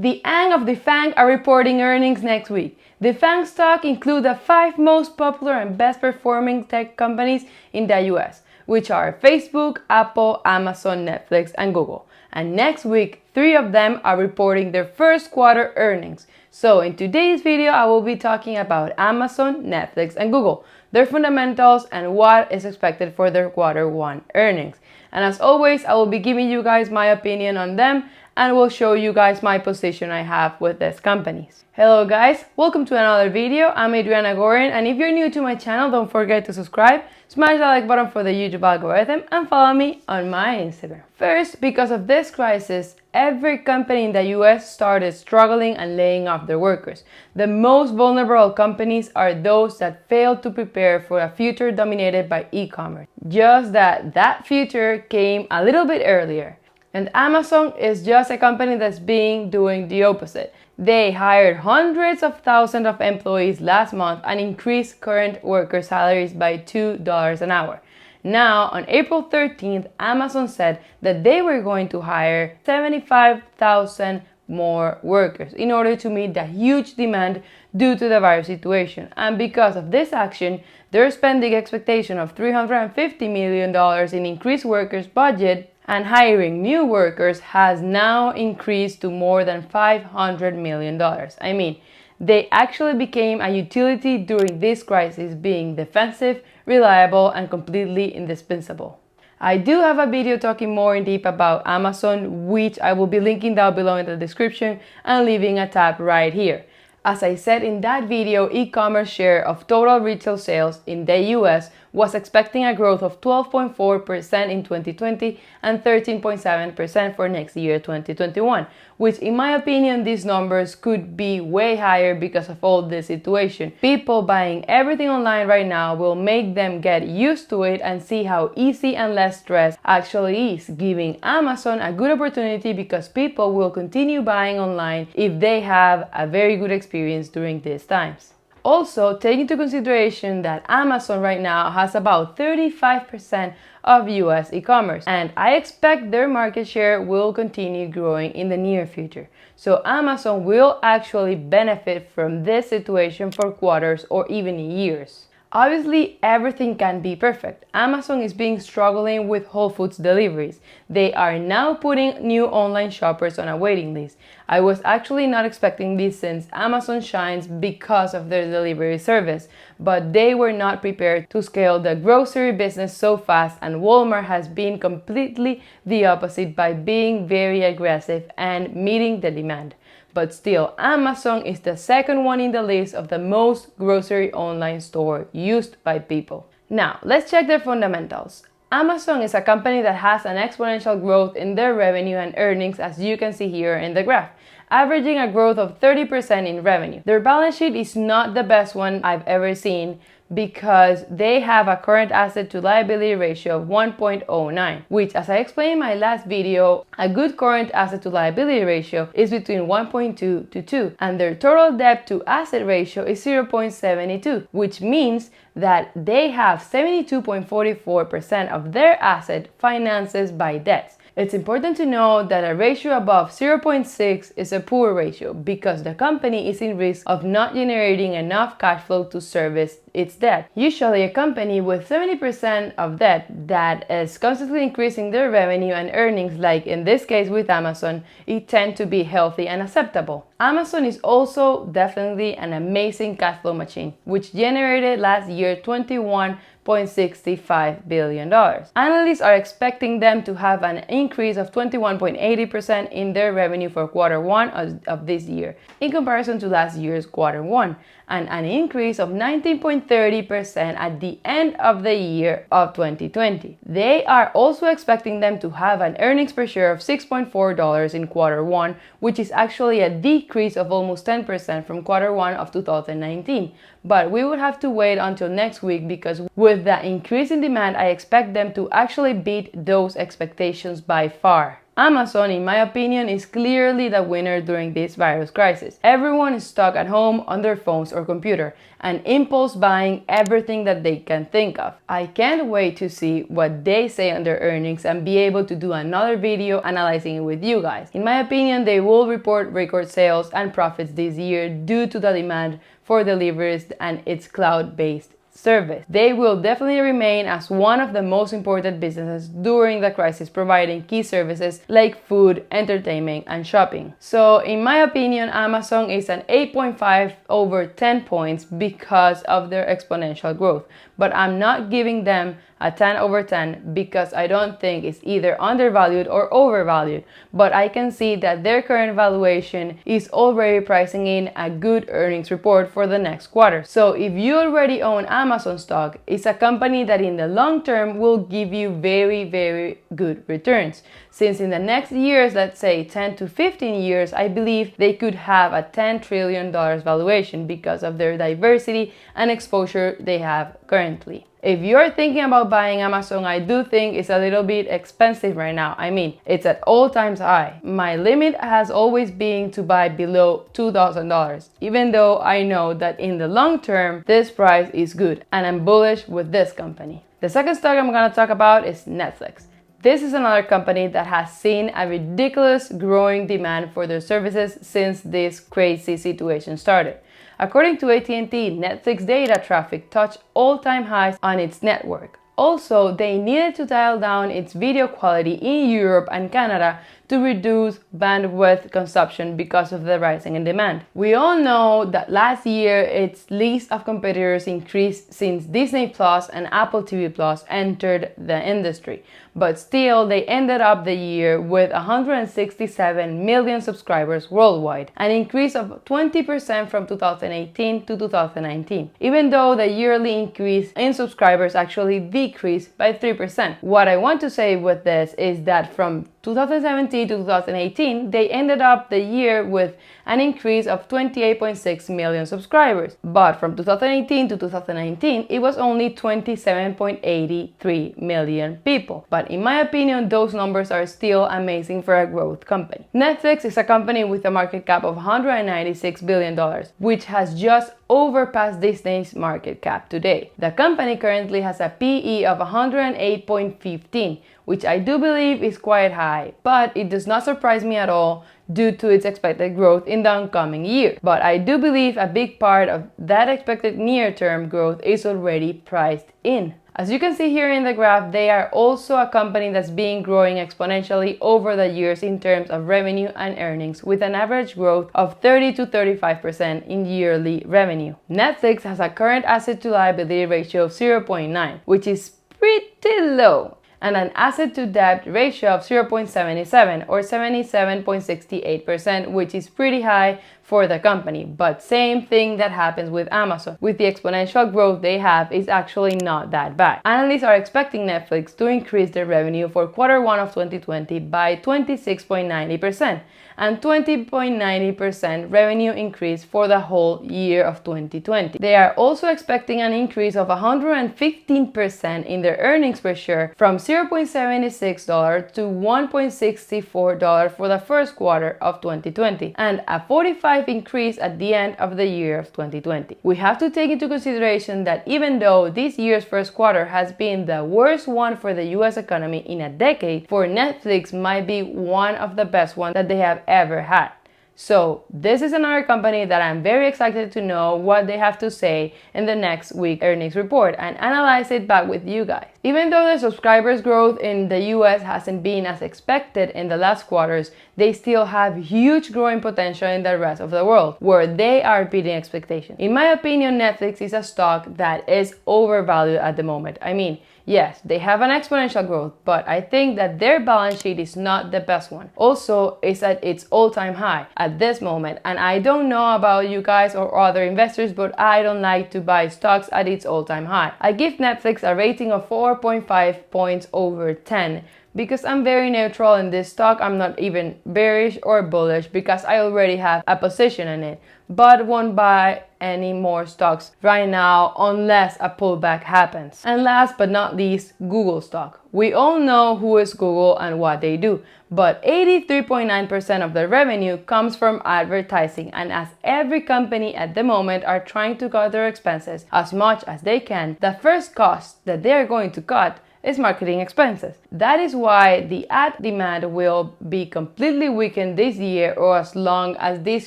The FANG of the FANG are reporting earnings next week. The FANG stock includes the 5 most popular and best performing tech companies in the US, which are Facebook, Apple, Amazon, Netflix, and Google. And next week, 3 of them are reporting their first quarter earnings. So in today's video, I will be talking about Amazon, Netflix, and Google, their fundamentals, and what is expected for their quarter 1 earnings. And as always, I will be giving you guys my opinion on them and will show you guys my position I have with these companies. Hello guys, welcome to another video. I'm Adriana Gorrin, and if you're new to my channel, don't forget to subscribe, smash the like button for the YouTube algorithm, and follow me on my Instagram. First, because of this crisis, every company in the US started struggling and laying off their workers. The most vulnerable companies are those that failed to prepare for a future dominated by e-commerce. Just that future came a little bit earlier. And Amazon is just a company that's doing the opposite. They hired hundreds of thousands of employees last month and increased current worker salaries by $2 an hour. Now, on April 13th, Amazon said that they were going to hire 75,000 more workers in order to meet the huge demand due to the virus situation. And because of this action, their spending expectation of $350 million in increased workers' budget and hiring new workers has now increased to more than $500 million. I mean, they actually became a utility during this crisis, being defensive, reliable, and completely indispensable. I do have a video talking more in depth about Amazon, which I will be linking down below in the description and leaving a tab right here. As I said in that video, e-commerce share of total retail sales in the US was expecting a growth of 12.4% in 2020 and 13.7% for next year, 2021, which in my opinion, these numbers could be way higher because of all this situation. People buying everything online right now will make them get used to it and see how easy and less stress actually is, giving Amazon a good opportunity because people will continue buying online if they have a very good experience during these times. Also, take into consideration that Amazon right now has about 35% of US e-commerce, and I expect their market share will continue growing in the near future. So Amazon will actually benefit from this situation for quarters or even years. Obviously, everything can be perfect. Amazon is struggling with Whole Foods deliveries. They are now putting new online shoppers on a waiting list. I was actually not expecting this since Amazon shines because of their delivery service, but they were not prepared to scale the grocery business so fast, and Walmart has been completely the opposite by being very aggressive and meeting the demand. But still, Amazon is the second one in the list of the most grocery online store used by people. Now, let's check their fundamentals. Amazon is a company that has an exponential growth in their revenue and earnings, as you can see here in the graph, averaging a growth of 30% in revenue. Their balance sheet is not the best one I've ever seen because they have a current asset to liability ratio of 1.09, which, as I explained in my last video, a good current asset to liability ratio is between 1.2 to 2, and their total debt to asset ratio is 0.72, which means that they have 72.44% of their asset finances by debts. It's important to know that a ratio above 0.6 is a poor ratio because the company is in risk of not generating enough cash flow to service its debt. Usually, a company with 70% of debt that is constantly increasing their revenue and earnings, like in this case with Amazon, it tends to be healthy and acceptable. Amazon is also definitely an amazing cash flow machine, which generated last year $21.65 billion. Analysts are expecting them to have an increase of 21.80% in their revenue for quarter 1 of this year in comparison to last year's quarter 1, and an increase of 19.30% at the end of the year of 2020. They are also expecting them to have an earnings per share of $6.4 in quarter 1, which is actually a decrease of almost 10% from quarter 1 of 2019. But we would have to wait until next week because with the increase in demand, I expect them to actually beat those expectations by far. Amazon, in my opinion, is clearly the winner during this virus crisis. Everyone is stuck at home on their phones or computer and impulse buying everything that they can think of. I can't wait to see what they say on their earnings and be able to do another video analyzing it with you guys. In my opinion, they will report record sales and profits this year due to the demand for deliveries and its cloud-based service. They will definitely remain as one of the most important businesses during the crisis, providing key services like food, entertainment, and shopping. So in my opinion, Amazon is an 8.5 over 10 points because of their exponential growth. But I'm not giving them a 10 over 10 because I don't think it's either undervalued or overvalued. But I can see that their current valuation is already pricing in a good earnings report for the next quarter. So if you already own Amazon stock, it's a company that in the long term will give you very good returns. Since in the next years, let's say 10 to 15 years, I believe they could have a $10 trillion valuation because of their diversity and exposure they have currently. If you're thinking about buying Amazon, I do think it's a little bit expensive right now. I mean, it's at all-time high. My limit has always been to buy below $2,000, even though I know that in the long term, this price is good and I'm bullish with this company. The second stock I'm gonna talk about is Netflix. This is another company that has seen a ridiculous growing demand for their services since this crazy situation started. According to AT&T, Netflix data traffic touched all-time highs on its network. Also, they needed to dial down its video quality in Europe and Canada to reduce bandwidth consumption because of the rising in demand. We all know that last year its list of competitors increased since Disney Plus and Apple TV Plus entered the industry, but still they ended up the year with 167 million subscribers worldwide, an increase of 20% from 2018 to 2019, even though the yearly increase in subscribers actually decreased by 3%. What I want to say with this is that from 2017 to 2018, they ended up the year with an increase of 28.6 million subscribers. But from 2018 to 2019, it was only 27.83 million people. But in my opinion, those numbers are still amazing for a growth company. Netflix is a company with a market cap of $196 billion, which has just overpassed Disney's market cap today. The company currently has a PE of 108.15, which I do believe is quite high, but it does not surprise me at all due to its expected growth in the oncoming year. But I do believe a big part of that expected near-term growth is already priced in. As you can see here in the graph, they are also a company that's been growing exponentially over the years in terms of revenue and earnings, with an average growth of 30 to 35% in yearly revenue. Netflix has a current asset to liability ratio of 0.9, which is pretty low, and an asset to debt ratio of 0.77 or 77.68%, which is pretty high for the company. But same thing that happens with Amazon. With the exponential growth they have, is actually not that bad. Analysts are expecting Netflix to increase their revenue for Q1 of 2020 by 26.90% and 20.90% revenue increase for the whole year of 2020. They are also expecting an increase of 115% in their earnings per share from $0.76 to $1.64 for the first quarter of 2020 and a 45% increase at the end of the year of 2020. We have to take into consideration that even though this year's first quarter has been the worst one for the US economy in a decade, for Netflix might be one of the best ones that they have ever had. So this is another company that I'm very excited to know what they have to say in the next week earnings report and analyze it back with you guys. Even though the subscribers growth in the US hasn't been as expected in the last quarters, they still have huge growing potential in the rest of the world, where they are beating expectations. In my opinion, Netflix is a stock that is overvalued at the moment. I mean, yes, they have an exponential growth, but I think that their balance sheet is not the best one. Also, it's at its all-time high at this moment, and I don't know about you guys or other investors, but I don't like to buy stocks at its all-time high. I give Netflix a rating of 4.5 points over 10 because I'm very neutral in this stock. I'm not even bearish or bullish because I already have a position in it, but won't buy any more stocks right now unless a pullback happens. And last but not least, Google stock. We all know who is Google and what they do, but 83.9% of their revenue comes from advertising, and as every company at the moment are trying to cut their expenses as much as they can, the first cost that they are going to cut is marketing expenses. That is why the ad demand will be completely weakened this year or as long as this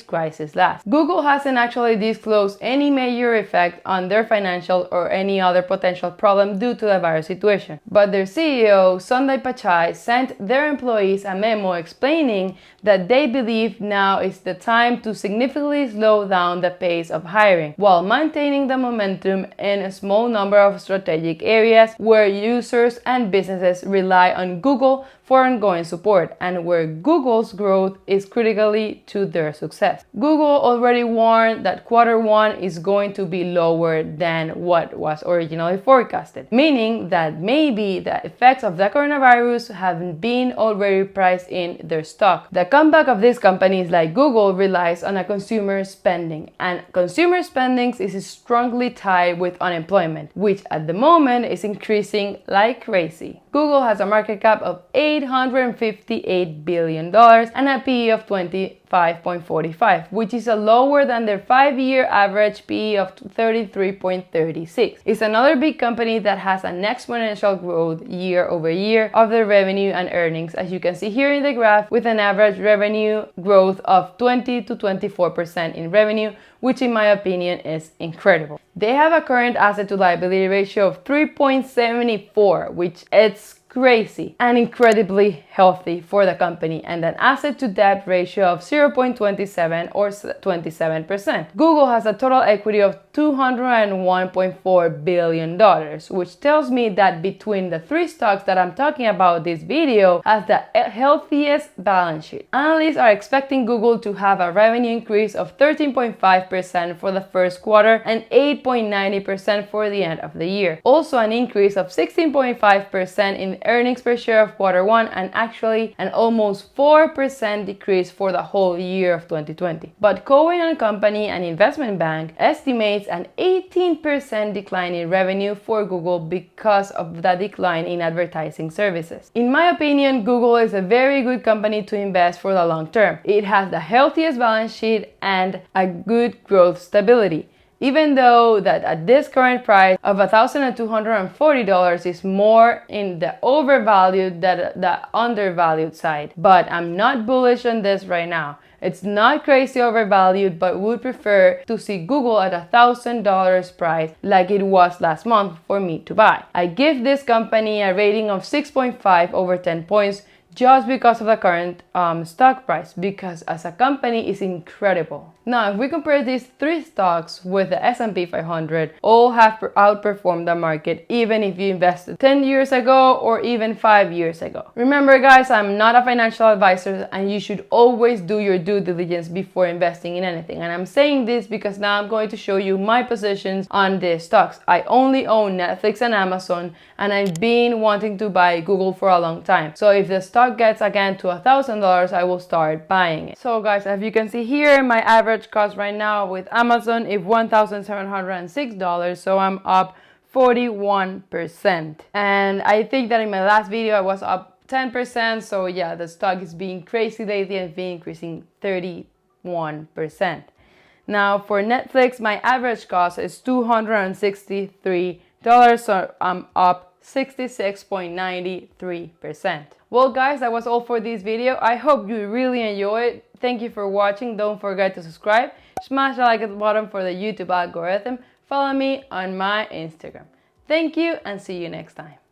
crisis lasts. Google hasn't actually disclosed any major effect on their financial or any other potential problem due to the virus situation. But their CEO, Sundar Pichai, sent their employees a memo explaining that they believe now is the time to significantly slow down the pace of hiring while maintaining the momentum in a small number of strategic areas where users and businesses rely on Google for ongoing support and where Google's growth is critically to their success. Google already warned that Q1 is going to be lower than what was originally forecasted, meaning that maybe the effects of the coronavirus have been already priced in their stock. The comeback of these companies like Google relies on a consumer spending, and consumer spending is strongly tied with unemployment, which at the moment is increasing like crazy. Google has a market cap of $858 billion and a PE of 25.45, which is lower than their 5-year average PE of 33.36. It's another big company that has an exponential growth year over year of their revenue and earnings, as you can see here in the graph, with an average revenue growth of 20 to 24% in revenue, which in my opinion is incredible. They have a current asset to liability ratio of 3.74, which is crazy and incredibly healthy for the company, and an asset to debt ratio of 0.27 or 27%. Google has a total equity of $201.4 billion, which tells me that between the three stocks that I'm talking about this video has the healthiest balance sheet. Analysts are expecting Google to have a revenue increase of 13.5% for the first quarter and 8.90% for the end of the year. Also an increase of 16.5% in earnings per share of Q1 and actually an almost 4% decrease for the whole year of 2020. But Cowen & Company, an investment bank, estimates an 18% decline in revenue for Google because of the decline in advertising services. In my opinion, Google is a very good company to invest for the long term. It has the healthiest balance sheet and a good growth stability, even though that at this current price of $1,240 is more in the overvalued than the undervalued side. But I'm not bullish on this right now. It's not crazy overvalued, but would prefer to see Google at $1,000 price like it was last month for me to buy. I give this company a rating of 6.5 over 10 points just because of the current stock price, because as a company is incredible. Now, if we compare these three stocks with the S&P 500, all have outperformed the market even if you invested 10 years ago or even 5 years ago. Remember guys, I'm not a financial advisor and you should always do your due diligence before investing in anything. And I'm saying this because now I'm going to show you my positions on these stocks. I only own Netflix and Amazon, and I've been wanting to buy Google for a long time. So if the stock gets again to $1,000, I will start buying it. So guys, as you can see here, my average cost right now with Amazon is $1,706, so I'm up 41%. And I think that in my last video I was up 10%, so yeah, the stock is being crazy lately and been increasing 31%. Now for Netflix, my average cost is $263, so I'm up 66.93%. Well guys, that was all for this video. I hope you really enjoyed it. Thank you for watching. Don't forget to subscribe. Smash the like at the bottom for the YouTube algorithm. Follow me on my Instagram. Thank you and see you next time.